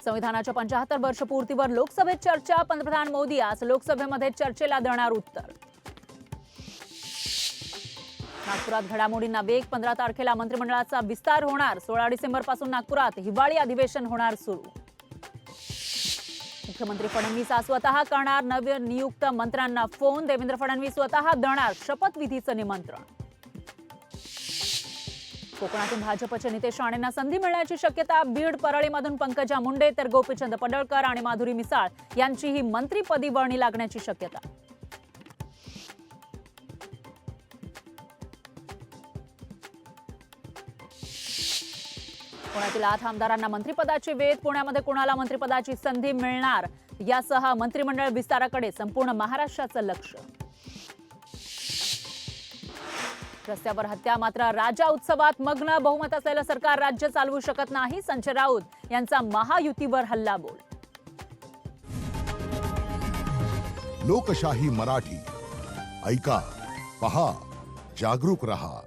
संविधानाच्या 75 वर्षपूर्तीवर लोकसभेत चर्चा. पंतप्रधान मोदी आज लोकसभेमध्ये चर्चेला देणार उत्तर. नागपुरात घडामोडींना वेग. 15 तारखेला मंत्रिमंडळाचा विस्तार होणार. 16 डिसेंबरपासून नागपुरात हिवाळी अधिवेशन होणार सुरू. मुख्यमंत्री फडणवीस आज स्वतः करणार नवनियुक्त मंत्र्यांना फोन. देवेंद्र फडणवीस स्वतः देणार शपथविधीचं निमंत्रण. कोकणातून भाजपचे नितेश राणेंना संधी मिळण्याची शक्यता. बीड परळीमधून पंकजा मुंडे तर गोपीचंद पडळकर आणि माधुरी मिसाळ यांचीही मंत्रिपदी वर्णी लागण्याची शक्यता. पुण्यातील 8 आमदारांना मंत्रिपदाची वेध. पुण्यामध्ये कोणाला मंत्रिपदाची संधी मिळणार यासह मंत्रिमंडळ विस्ताराकडे संपूर्ण महाराष्ट्राचं लक्ष. रस्त्यावर हत्या मात्र राजा उत्सवात मग्न. बहुमत असलेलं सरकार राज्य चालवू शकत नाही. संजय राऊत यांचा महायुतीवर हल्लाबोल. लोकशाही मराठी ऐका, पहा, जागरूक रहा.